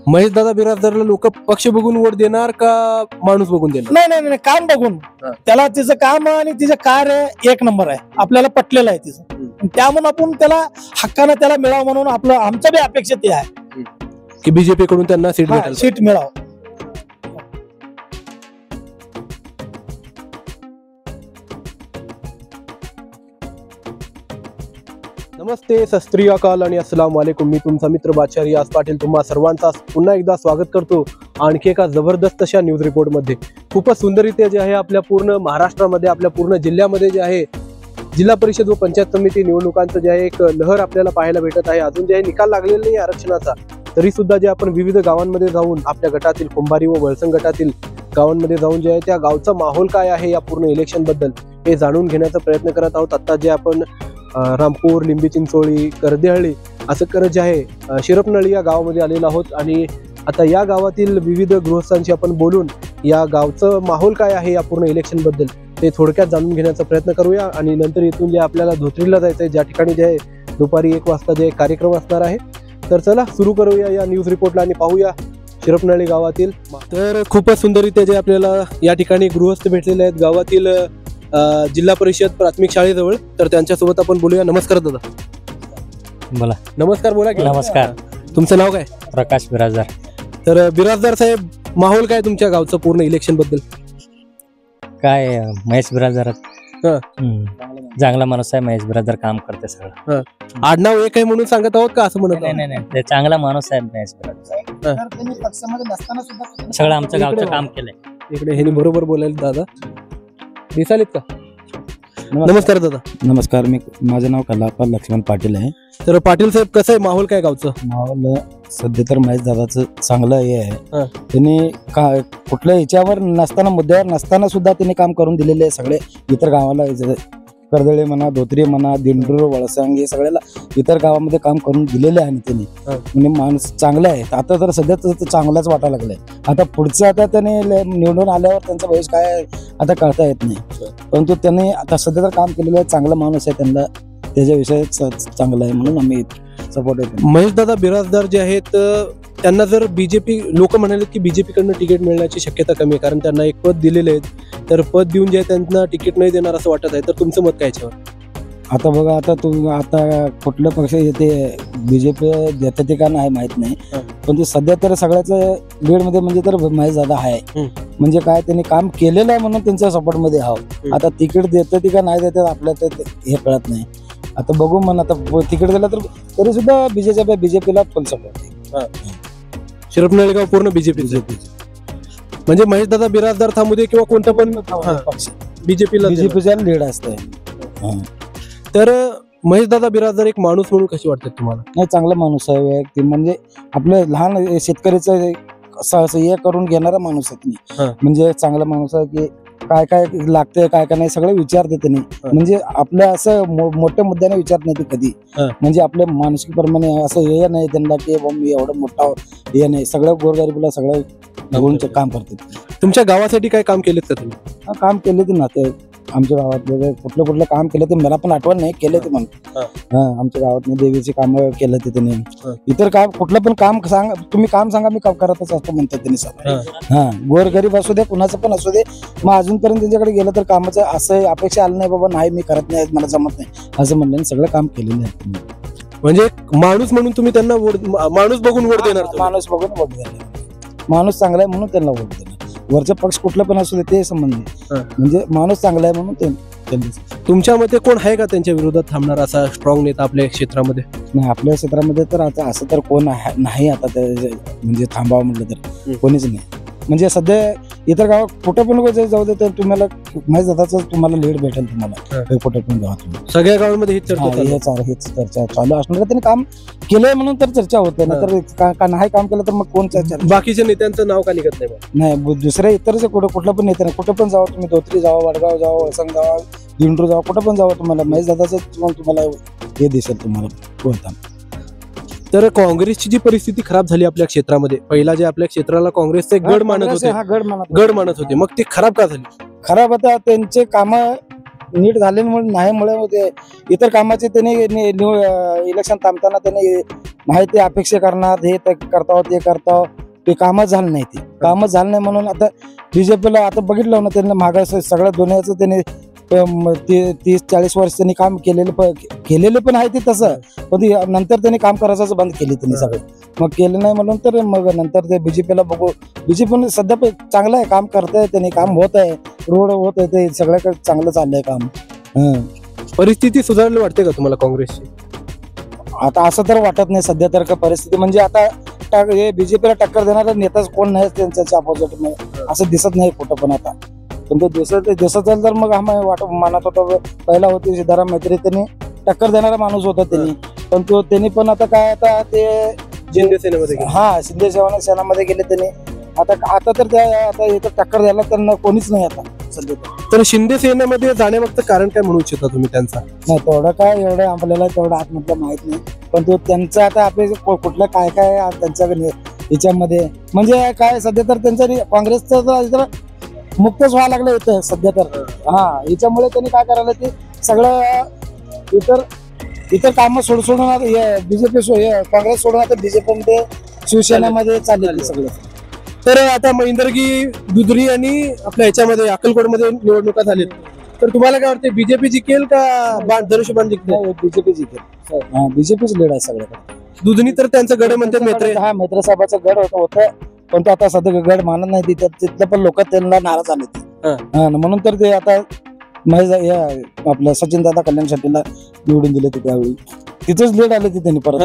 महेश दादा बिराजदारला लोक पक्ष बघून वोट देणार का माणूस बघून देणार? नाही नाही काम बघून त्याला तिचं काम आणि तिचं कार्य एक नंबर आहे, आपल्याला पटलेलं आहे तिचं, त्यामुळे आपण त्याला हक्कानं त्याला मिळावं म्हणून आपलं आमचं बी अपेक्षा ते आहे की बीजेपी कडून त्यांना सीट मिळावं. नमस्ते, सत श्री अकाल आणि अस्सलाम वालेकुम. मी तुमचा मित्र बादशाह रियाज पाटील तुम्हा सर्वांचा पुन्हा एकदा स्वागत करतो आणखी एका जबरदस्त अशा न्यूज रिपोर्टमध्ये. खूपच सुंदररित्या जे आहे आपल्या पूर्ण महाराष्ट्रामध्ये, आपल्या पूर्ण जिल्ह्यामध्ये जे आहे जिल्हा परिषद व पंचायत समिती निवडणुकांचं जे आहे एक लहर आपल्याला पाहायला भेटत आहे. अजून जे आहे निकाल लागलेला नाही आरक्षणाचा, तरी सुद्धा जे आपण विविध गावांमध्ये जाऊन आपल्या गटातील कुंभारी व वळसंग गटातील गावांमध्ये जाऊन जे आहे त्या गावचा माहोल काय आहे या पूर्ण इलेक्शन बद्दल हे जाणून घेण्याचा प्रयत्न करत आहोत. आता जे आपण रामपूर, लिंबी चिंचोळी, कर्देहळ्ळी असं करत जे आहे शिरपनळी या गावामध्ये आलेलो आहोत आणि आता या गावातील विविध गृहस्थांशी आपण बोलून या गावचं माहोल काय आहे या पूर्ण इलेक्शन बद्दल ते थोडक्यात जाणून घेण्याचा प्रयत्न करूया. आणि नंतर इथून जे आपल्याला धोत्रीला जायचं आहे, ज्या ठिकाणी जे आहे दुपारी 1 वाजता जे कार्यक्रम असणार आहे. तर चला सुरू करूया या न्यूज रिपोर्टला आणि पाहूया शिरपनळी गावातील. तर खूपच सुंदररित्या जे आपल्याला या ठिकाणी गृहस्थ भेटलेले आहेत गावातील जिल्हा परिषद प्राथमिक शाळेजवळ. तर त्यांच्यासोबत आपण बोलूया. नमस्कार दादा. बोला. नमस्कार. बोला की. नमस्कार. तुमचं नाव काय? प्रकाश बिराजदार. तर बिराजदार साहेब, माहोल काय तुमच्या गावचं पूर्ण इलेक्शन बद्दल? काय महेश बिराजदार चांगला माणूस आहे. महेश बिराजदार काम करते सगळं. आडनाव एक आहे म्हणून सांगत आहोत का असं म्हणत? नाही, ते चांगला माणूस आहे महेश बिराजदार. सगळं आमच्या गावचं काम केलंय. इकडे हे बरोबर बोलायला दादा दिसालीत का? नमस्कार दादा. नमस्कार. माझं नाव कलाकार लक्ष्मण पाटील आहे. तर पाटील साहेब, कसं आहे माहोल काय गावचं? माहोल सध्या तर महेश दादाचं चांगलं हे आहे. त्यांनी कुठल्या ह्याच्यावर नसताना, मुद्द्यावर नसताना सुद्धा त्यांनी काम करून दिलेले आहे. सगळे इतर गावाला कर्दळे म्हणा, धोत्री म्हणा, दिंडूर, वळसंग हे सगळ्याला इतर गावामध्ये काम करून दिलेले आहे त्यांनी. म्हणजे माणूस चांगला आहे. आता तर सध्या चांगलाच वाटायला लागलाय. आता पुढचं आता त्यांनी निवडून आल्यावर त्यांचं भविष्य काय आता कळता येत नाही, परंतु त्यांनी आता सध्या तर काम केलेलं आहे. चांगला माणूस आहे, त्यांना त्याच्याविषयी चांगला आहे म्हणून आम्ही सपोर्ट येतो. महेश दादा बिराजदार जे आहेत त्यांना जर बीजेपी, लोक म्हणाले की बीजेपी कडनं तिकीट मिळण्याची शक्यता कमी आहे, कारण त्यांना एक पद दिलेले आहेत. तर पद देऊन जे त्यांना तिकीट नाही देणार असं वाटत आहे. तर तुमचं मत काय याच्यावर? आता बघा, आता कुठलं पक्ष येते बीजेपी देतं ते का नाही माहित नाही, पण ते सध्या तर सगळ्याच लीड मध्ये म्हणजे तर महेश दादा आहे. म्हणजे काय, त्यांनी काम केलेलं आहे म्हणून त्यांच्या सपोर्ट मध्ये हवं. आता तिकीट देतं ती का नाही देतात आपल्याला तर हे कळत नाही. आता बघू म्हणून, आता तिकीट दिलं तर तरी सुद्धा बीजेपीला फुल सपोर्ट आहे. शिरपनळी गाव पूर्ण बीजेपी. म्हणजे महेश दादा बिराजदार थांबू दे किंवा कोणता पण पक्ष, बीजेपीचा लीड असते. तर महेश दादा बिराजदार एक माणूस म्हणून कशी वाटतात तुम्हाला? नाही, चांगला माणूस आहे. म्हणजे आपलं लहान शेतकऱ्याचं हे करून घेणारा माणूस आहे. म्हणजे चांगला माणूस आहे की काय काय लागतंय, काय काय नाही सगळं विचारते त्यांनी. म्हणजे आपल्या असं मोठ्या मुद्द्याने विचारत नाही ते कधी. म्हणजे आपल्या मानसिकप्रमाणे असं हे नाही त्यांना की मी एवढं मोठा हे नाही. सगळं गोरगरिबाला सगळं घेऊन काम करतात. तुमच्या गावासाठी काय काम केलेत का तुम्ही? काम केले ते ना, ते आमच्या गावात कुठलं काम केलं ते मला पण आठवण नाही, केले ते म्हणून. आमच्या गावात देवीचे काम केलं ते त्यांनी. इतर काम कुठलं पण काम तुम्ही काम सांगा, मी करतच असतो म्हणतात त्यांनी. गोरगरीब असू दे, कुणाचं पण असू दे, मग अजूनपर्यंत त्यांच्याकडे गेलं तर कामाचं असं अपेक्षा आलं नाही, बाबा नाही मी करत नाही, मला जमत नाही असं म्हणलं. सगळं काम केलेलं आहे. म्हणजे माणूस म्हणून तुम्ही त्यांना माणूस बघून वोट देणार? माणूस बघून वोट देणार. माणूस चांगला आहे म्हणून त्यांना वोट देणार. वरचं पक्ष कुठलं पण असू दे ते संबंधी, म्हणजे माणूस चांगला आहे म्हणून ते. तुमच्या मते कोण आहे का त्यांच्या विरोधात थांबणार असा स्ट्रॉंग नेता आपल्या क्षेत्रामध्ये? नाही, आपल्या क्षेत्रामध्ये तर आता असं तर कोण नाही. आता म्हणजे थांबावं म्हटलं तर कोणीच नाही. म्हणजे सध्या इतर गावात कुठं पण जाऊ दे तर तुम्हाला महेश दादाचं तुम्हाला लीड भेटेल. तुम्हाला कुठं पण गावात तुम्ही सगळ्या गावांमध्ये हेच चर्चा चालू असणार. त्यांनी काम केलंय म्हणून तर चर्चा होते ना, तर नाही काम केलं तर मग कोण चर्चा? बाकीच्या नेत्यांचं नाव का निघत नाही? दुसऱ्या इतरच कुठलं पण नेते नाही. कुठं पण जावं तुम्ही, धोत्री जावा, वडगाव जावा, वळसंग जावा, दिंडूर जावा, कुठं पण जावं तुम्हाला महेश दादाचं तुम्हाला हे दिसेल तुम्हाला कोणता. तर काँग्रेसची जी परिस्थिती खराब झाली आपल्या क्षेत्रामध्ये, पहिला जे आपल्या क्षेत्राला काँग्रेसचे गड मानत होते, मग ती खराब का झाली? खराब आता त्यांचे काम नीट झाल्यामुळे नाहीमुळे ते इतर कामाचे त्यांनी इलेक्शन थांबताना त्यांनी नाही ते अपेक्षा करणार, हे करताव ते करताव, ते कामच झालं नाही, ते कामच झालं नाही. म्हणून आता बीजेपीला आता बघितलं ना, त्यांनी मागा सगळ्या दुनियाचं त्यांनी 30-40 वर्ष त्यांनी काम केलेले पण आहे ते तसं, पण नंतर त्यांनी काम करायचंच बंद केली त्यांनी सगळं. मग केलं नाही म्हणून तर मग नंतर ते बीजेपीला बघू. बीजेपी सध्या चांगलं आहे, काम करताय त्यांनी, काम होत आहे, रोड होत आहे, ते सगळ्याकडे चांगलं चाललंय काम. परिस्थिती सुधारली वाटते का तुम्हाला काँग्रेसची? आता असं तर वाटत नाही सध्या तर का परिस्थिती, म्हणजे आता हे बीजेपीला टक्कर देणारा नेताच कोण नाही त्यांच्या अपोजिट मध्ये असं दिसत नाही कुठं पण आता. पण तो दिसत तर मग आम्हाला मानत होतो पहिला होती सिद्धाराम मैत्री, त्यांनी टक्कर देणारा माणूस होता त्यांनी, पण त्यांनी पण आता काय आता ते शिंदे सेनेमध्ये गेले. शिंदे सेनामध्ये गेले त्यांनी. आता तर त्या आता इथं टक्कर द्यायला त्यांना कोणीच नाही आता सध्या. तर शिंदे सेनेमध्ये जाण्यामागचं कारण काय म्हणू इच्छिता तुम्ही त्यांचा? नाही तेवढं काय एवढं आपल्याला तेवढं आतमधलं माहित नाही, पण तो त्यांचं आता आपले कुठलं काय काय त्यांच्याकडे याच्यामध्ये म्हणजे काय सध्या तर त्यांचं काँग्रेसचं मुक्तच व्हायला लागलं होतं सध्या तर. याच्यामुळे त्यांनी काय करायला ते सगळं इतर कामं सोडून बीजेपी काँग्रेस सोडून आता बीजेपी मध्ये शिवसेनेमध्ये चालले सगळं. तर आता महेंद्रगी दुधरी आणि आपल्या ह्याच्यामध्ये अक्कलकोटमध्ये निवडणुका झाल्या, तर तुम्हाला काय वाटतं बीजेपी जिंकेल का धनुष्यबाण जिंकेल? बीजेपी जिंकेल, बीजेपीच लीड आहे सगळ्याकडे. दुधनी तर त्यांचं गड म्हणतात मित्र, मित्र साहेबाचं गड होतं, पण तो आता सध्या गड मानत नाही तिथलं, पण लोक त्यांना नाराज आले म्हणून तर ते आता आपलं सचिन दादा कल्याण शेट्टीला निवडून दिले ते त्यावेळी, तिथंच लीड आले ते त्यांनी परत.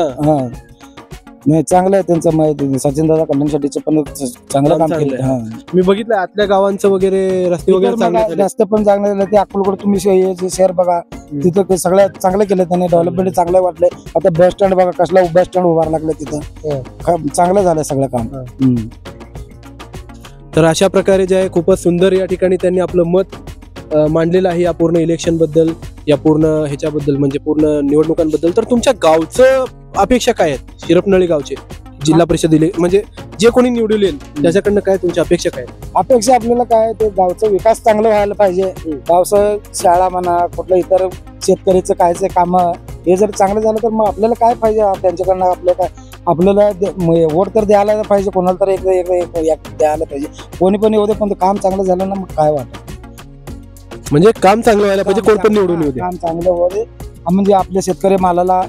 नाही चांगलं आहे त्यांचं, सचिन दादा कल्याण शेट्टीचं पण चांगलं काम केलं. मी बघितलं आतल्या गावांचं वगैरे रस्ते वगैरे रस्ते पण चांगले झाले. ते अक्कलकोट तुम्ही शहर बघा, तिथं सगळं चांगलं केलं त्यांनी, डेव्हलपमेंट चांगलं वाटलंय. आता बस स्टँड बघा, कसला बस स्टँड उभार लागलं तिथं, चांगलं झालं सगळं काम. तर अशा प्रकारे जे आहे खूपच सुंदर या ठिकाणी त्यांनी आपलं मत मांडलेलं आहे या पूर्ण इलेक्शन बद्दल, या पूर्ण ह्याच्याबद्दल म्हणजे पूर्ण निवडणुकांबद्दल. तर तुमच्या गावचं अपेक्षा काय आहेत? शिरपनळी गावचे जिल्हा परिषद म्हणजे जे कोणी निवडून येईल त्याच्याकडनं काय तुमची अपेक्षा काय? अपेक्षा आपल्याला काय, ते गावचा विकास चांगला व्हायला पाहिजे. गावचं शाळा म्हणा, कुठलं इतर शेतकरीचं कायचे काम हे जर चांगलं झालं तर मग आपल्याला काय पाहिजे त्यांच्याकडनं, आपल्याला वोट तर द्यायला पाहिजे, कोणाला तर एक द्यायला पाहिजे. कोणी पण येऊ दे, पण काम चांगलं झालं ना मग काय वाटत, म्हणजे काम चांगलं व्हायला पाहिजे, कोण पण निवडून येऊ दे, काम चांगलं होऊ दे, म्हणजे आपल्या शेतकरी मालाला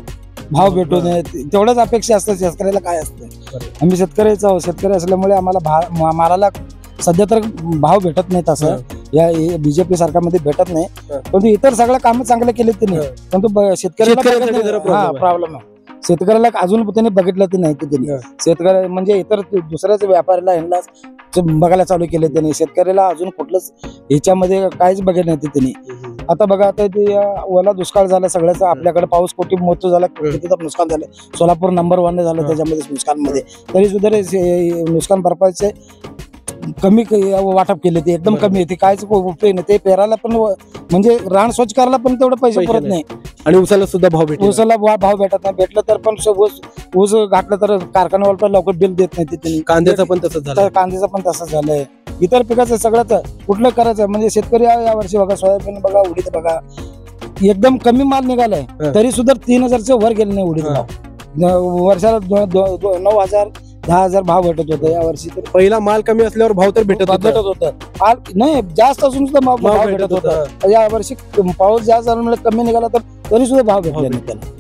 भाव भेटू नये, तेवढंच अपेक्षा असतं. शेतकऱ्याला काय असतं, आम्ही शेतकरी असल्यामुळे आम्हाला मालाला सध्या तर भाव भेटत नाही तसं, या बीजेपी सरकारमध्ये भेटत नाही. पण इतर सगळं काम चांगलं केले त्यांनी, पण तो शेतकऱ्याला प्रॉब्लेम आहे. शेतकऱ्याला अजून त्यांनी बघितलं ते नाही, त्यांनी शेतकरी म्हणजे इतर दुसऱ्याच व्यापाऱ्याला ह्यांना बघायला चालू केले त्यांनी. शेतकऱ्याला अजून कुठलंच ह्याच्यामध्ये काहीच बघितलं नाही त्यांनी. आता बघा, आता ते ओला दुष्काळ झाला सगळ्याच, आपल्याकडे पाऊस कोटी मोठं झाला, किती नुकसान झालं. सोलापूर नंबर 1 झालं त्याच्यामध्ये नुकसानमध्ये, तरी सुद्धा नुकसान भरपाईचे कमी वाटप केले, ते एकदम कमी आहे. काहीच उपयोग नाही, ते पेरायला पण म्हणजे रान स्वच्छ करायला पण तेवढे पैसे पुरत नाही, आणि उसाला सुद्धा भाव भेटत, उसाला भाव भेटत नाही. भेटलं तर पण ऊस घातलं तर कारखान्यावर लवकर बिल देत नाही त्यांनी. कांद्याचं पण तसंच झालं, कांद्याचं पण तसंच झालंय. इतर पिकाचं सगळंच कुठलं करायचं म्हणजे शेतकरी या वर्षी बघा, सोयाबीन बघा, उडीद बघा, एकदम कमी माल निघालाय, तरी सुद्धा 3000च्या वर गेले नाही उडीद भाव. वर्षाला 9,000 10,000 भाव भेटत होता. या वर्षी तर पहिला माल कमी असल्यावर भाव तर भेटत होतं, नाही जास्त असून सुद्धा भाव भेटत होता. या वर्षी पाऊस जास्त झाल्यामुळे कमी निघाला तर तरी सुद्धा भाव भेटला नाही त्याला.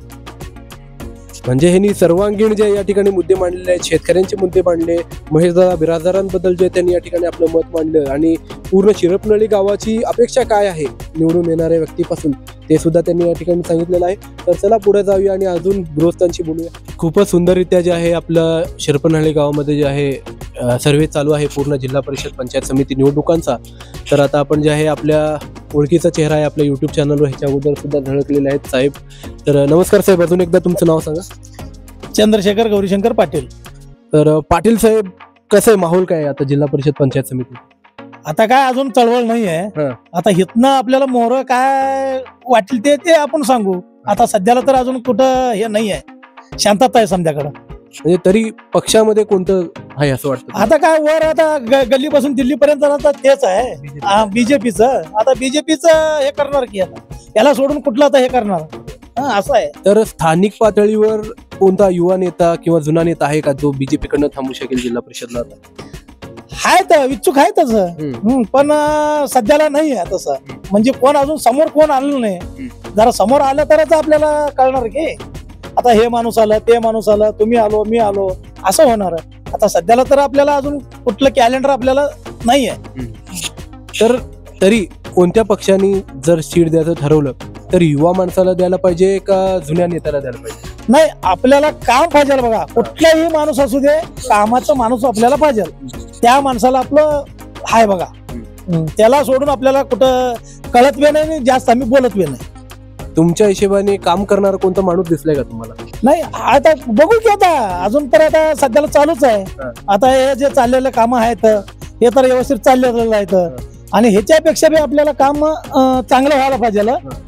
म्हणजे ह्यांनी सर्वांगीण जे या ठिकाणी मुद्दे मांडलेले आहेत, शेतकऱ्यांचे मुद्दे मांडले, महेशदादा बिराजदारांबद्दल जे त्यांनी या ठिकाणी आपलं मत मांडलं, आणि पूर्ण शिरपनळी गावाची अपेक्षा काय आहे निवडून येणाऱ्या व्यक्तीपासून ते सुद्धा त्यांनी या ठिकाणी सांगितलेलं आहे. तर चला पुढे जाऊया आणि अजून गृहस्थांशी बोलूया. खूपच सुंदररित्या जे आहे आपलं शिरपनहळ्ली गावामध्ये जे आहे सर्वे चालू आहे पूर्ण जिल्हा परिषद पंचायत समिती निवडणुकांचा. तर आता आपण जे आहे आपल्या ओळखीचा चेहरा आहे आपल्या युट्यूब चॅनलवर ह्याच्या अगोदर सुद्धा झळकलेले आहेत साहेब. तर नमस्कार साहेब, अजून एकदा तुमचं नाव सांगा. चंद्रशेखर गौरीशंकर पाटील. तर पाटील साहेब, कसं आहे माहोल काय आहे आता जिल्हा परिषद पंचायत समिती? आता काय अजून चळवळ नाहीये. आता हितनं आपल्याला मोहर काय वाटेल ते आपण सांगू. आता सध्याला तर अजून कुठं हे नाहीये, शांतता आहे समजाकडं. म्हणजे तरी पक्षामध्ये कोणतं आहे असं वाटतं? आता काय वर आता गल्लीपासून दिल्लीपर्यंत आता तेच आहे बीजेपीचं. आता बीजेपीचं हे करणार की आता याला सोडून कुठलं आता हे करणार असं आहे. तर स्थानिक पातळीवर कोणता युवा नेता किंवा जुना नेता आहे का जो बीजेपी कडनं थांबू शकेल जिल्हा परिषदला आता? आहेत इच्छुक आहे तसं, पण सध्याला नाही आहे तसं. म्हणजे कोण अजून समोर कोण आलं नाही. जरा समोर आलं तरच आपल्याला कळणार की आता हे माणूस आलं ते माणूस आलं, तुम्ही आलो मी आलो असं होणार. आता सध्याला तर आपल्याला अजून कुठलं कॅलेंडर आपल्याला नाही आहे. तर तरी कोणत्या पक्षाने जर सीट द्यायचं ठरवलं तर युवा माणसाला द्यायला पाहिजे का जुन्या नेत्याला द्यायला पाहिजे? नाही, आपल्याला काम पाहिजे बघा. कुठलाही माणूस असू दे, कामाचा माणूस आपल्याला पाहिजे. त्या माणसाला आपलं हाय बघा. त्याला सोडून आपल्याला कुठं कळत बी नाही, जास्त आम्ही बोलत बी नाही. तुमच्या हिशोबाने काम करणारा कोणता माणूस दिसलाय का तुम्हाला? नाही, आता बघू की आता अजून तर आता सध्याला चालूच आहे. आता हे जे चाललेले काम आहेत हे तर व्यवस्थित चाललेलं आहेत आणि ह्याच्यापेक्षा बी आपल्याला काम चांगलं व्हायला पाहिजे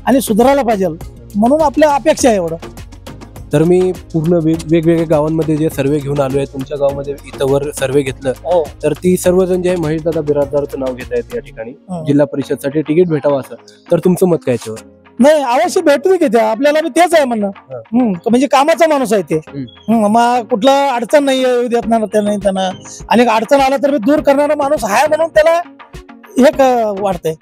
आणि सुधारायला पाहिजे म्हणून आपल्या अपेक्षा आहे एवढं. तर मी पूर्ण वेगवेगळ्या गावांमध्ये जे सर्वे घेऊन आलो आहे, तुमच्या गावामध्ये इथं वर सर्वे घेतलं तर ती सर्वजण जे आहे महेशदादा बिराजदारचं नाव घेत आहेत या ठिकाणी जिल्हा परिषदसाठी तिकीट भेटावं असं. तर तुमचं मत काय याच्यावर? नाही, अवश्य भेटू की त्या आपल्याला बी तेच आहे म्हणणं. म्हणजे कामाचा माणूस आहे ते. मग कुठलं अडचण नाही येऊ देत ना नाही त्यांना, आणि अडचण आला तर दूर करणारा माणूस आहे म्हणून त्याला हे वाटतंय.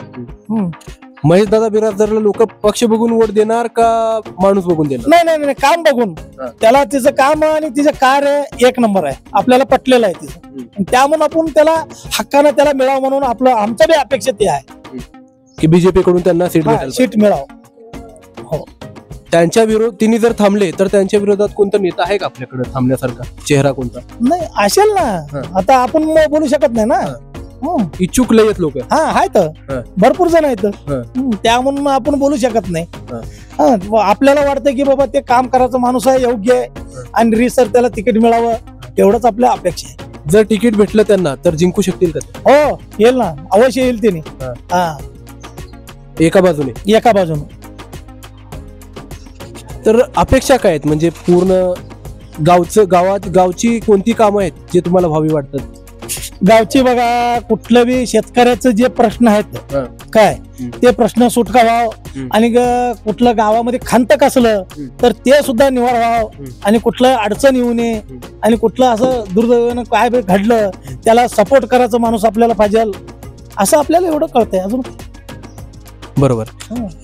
महेशदादा बिराजदारला लोक पक्ष बघून वोट देणार का माणूस बघून देणार? नाही नाही, काम बघून. त्याला तिचं काम आणि तिचं कार्य एक नंबर आहे, आपल्याला पटलेलं आहे तिचं. त्यामुळे आपण त्याला हक्कानं त्याला मिळावं म्हणून आपलं आमच्या बी अपेक्षा ते आहे की बीजेपी कडून त्यांना सीट मिळावं. हो, त्यांच्या विरोध तिने जर थांबले तर त्यांच्या विरोधात कोणता नेता आहे का आपल्याकडे थांबण्यासारखा चेहरा कोणता? नाही असेल ना. आता आपण बोलू शकत नाही ना. इच्छुक लय आहेत लोक. आहेत भरपूर जण आहेत. त्यामुळे आपण बोलू शकत नाही. आपल्याला वाटतं की बाबा ते काम करायचं माणूस आहे, योग्य आहे आणि रिसर त्याला तिकीट मिळावं एवढंच आपल्या अपेक्षा आहे. जर तिकीट भेटलं त्यांना तर जिंकू शकतील का? हो, येईल ना, अवश्य येईल त्यांनी. एका बाजूने. तर अपेक्षा काय आहेत म्हणजे पूर्ण गावची कोणती कामं आहेत जे तुम्हाला भावी वाटतात? गावची बघा, कुठलं बी शेतकऱ्याचं जे प्रश्न आहेत काय ते प्रश्न सुटका व्हावं आणि कुठलं गावामध्ये खंतक असलं तर ते सुद्धा निवार व्हावं आणि कुठलं अडचण येऊ नये आणि कुठलं असं दुर्दैवानं काय घडलं त्याला सपोर्ट करायचा माणूस आपल्याला पाहिजे असं आपल्याला एवढं कळतंय. अजून बरोबर.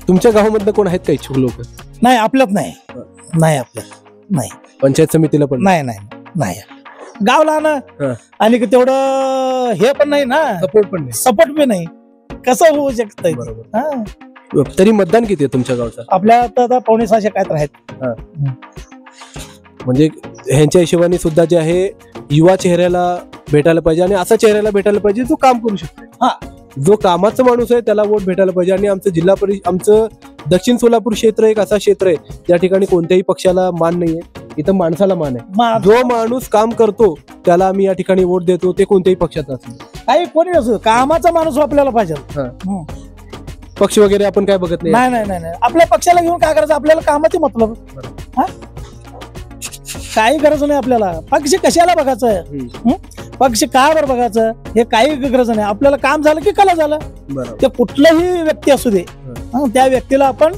तुमच्या गावामधलं कोण आहेत का इच्छुक लोक? नाही, आपल्यात नाही आपल्यात नाही. पंचायत समितीला पण नाही. गाव लहान आणि तेवढं हे पण नाही ना, सपोर्ट पण नाही. कसं होऊ शकत? तरी मतदान किती आहे तुमच्या गावचं? आपल्या आता 500-600 काय तर आहेत. म्हणजे ह्यांच्या हिशोबाने सुद्धा जे आहे युवा चेहऱ्याला भेटायला पाहिजे आणि असा चेहऱ्याला भेटायला पाहिजे जो काम करू शकतो, जो कामाचा माणूस आहे त्याला वोट भेटायला पाहिजे. आणि आमचं जिल्हा परिषद, आमचं दक्षिण सोलापूर क्षेत्र एक असा क्षेत्र आहे त्या ठिकाणी कोणत्याही पक्षाला मान नाहीये, इथं माणसाला मान आहे. जो माणूस काम करतो त्याला आम्ही या ठिकाणी वोट देतो, ते कोणत्याही पक्षाचा असतो, काही कोणी असो, कामाचा माणूस आपल्याला पाहिजे. पक्ष वगैरे आपण काय बघत नाही. नाही, आपल्या पक्षाला घेऊन काय करायचं, आपल्याला कामाची मतलब. काही गरज नाही आपल्याला पक्ष कशाला बघायचं, पक्ष का बरं बघायचं हे काही गरज नाही. आपल्याला काम झालं की कला झालं, ते कुठलाही व्यक्ती असू दे त्या व्यक्तीला आपण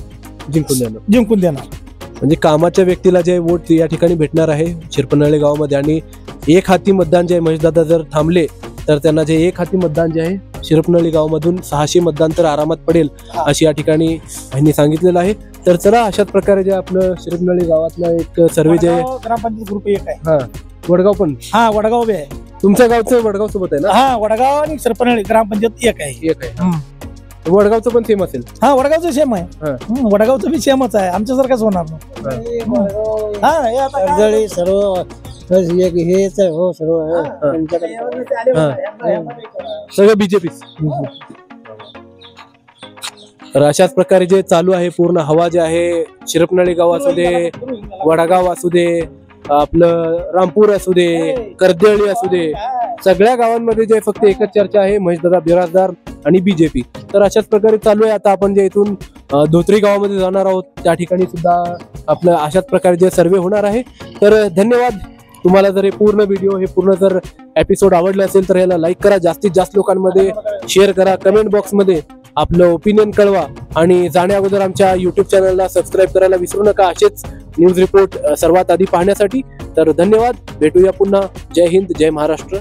जिंकून देणार. म्हणजे कामाच्या व्यक्तीला जे वोट या ठिकाणी भेटणार आहे शिरपनहळ्ली गावामध्ये. आणि एक हाती मतदान जे आहे, महेशदादा जर थांबले तर त्यांना जे एक हाती मतदान जे आहे शिरपनहळ्ली गावामधून 600 मतदान तर आरामात पडेल अशी या ठिकाणी यांनी सांगितलेलं आहे. तर चला, अशाच प्रकारे जे आपलं शिरपनहळ्ली गावातलं एक सर्वे जे ग्रामपंचायत ग्रुप एक आहे. वडगाव पण वडगाव बी आहे. तुमच्या गावचं वडगाव सोबत आहे ना? वडगाव आणि शिरपनहळ्ली ग्रामपंचायत एक आहे. वडगावचं पण सेम असेल? वडगावचं सेम आहे. वडगावचं बी सेमच आहे, आमच्यासारखंच होणार ना. सर्व हेच आहे. हो, सर्व सगळं बीजेपी. तर अशाच प्रकारे जे चालू आहे पूर्ण हवा जे आहे, शिरपनहळ्ली गाव असू दे, वडागाव असू दे, आपलं रामपूर असू दे, कर्देळी असू दे, सगळ्या गावांमध्ये जे फक्त एकच चर्चा आहे, महेशदादा बिराजदार आणि बीजेपी. तर अशाच प्रकारे चालू आहे. आता आपण जे इथून धोत्री गावामध्ये जाणार आहोत त्या ठिकाणी सुद्धा आपलं अशाच प्रकारे जे सर्वे होणार आहे. तर धन्यवाद. तुम्हाला जर हे पूर्ण व्हिडिओ हे पूर्ण जर एपिसोड आवडला असेल तर याला लाईक करा, जास्तीत जास्त लोकांमध्ये शेअर करा, कमेंट बॉक्समध्ये आपलं ओपिनियन कळवा आणि जाण्या अगोदर आमच्या युट्यूब चॅनलला सबस्क्राईब करायला विसरू नका असेच न्यूज रिपोर्ट सर्वात आधी पाहण्यासाठी. तर धन्यवाद, भेटूया पुन्हा. जय हिंद, जय महाराष्ट्र.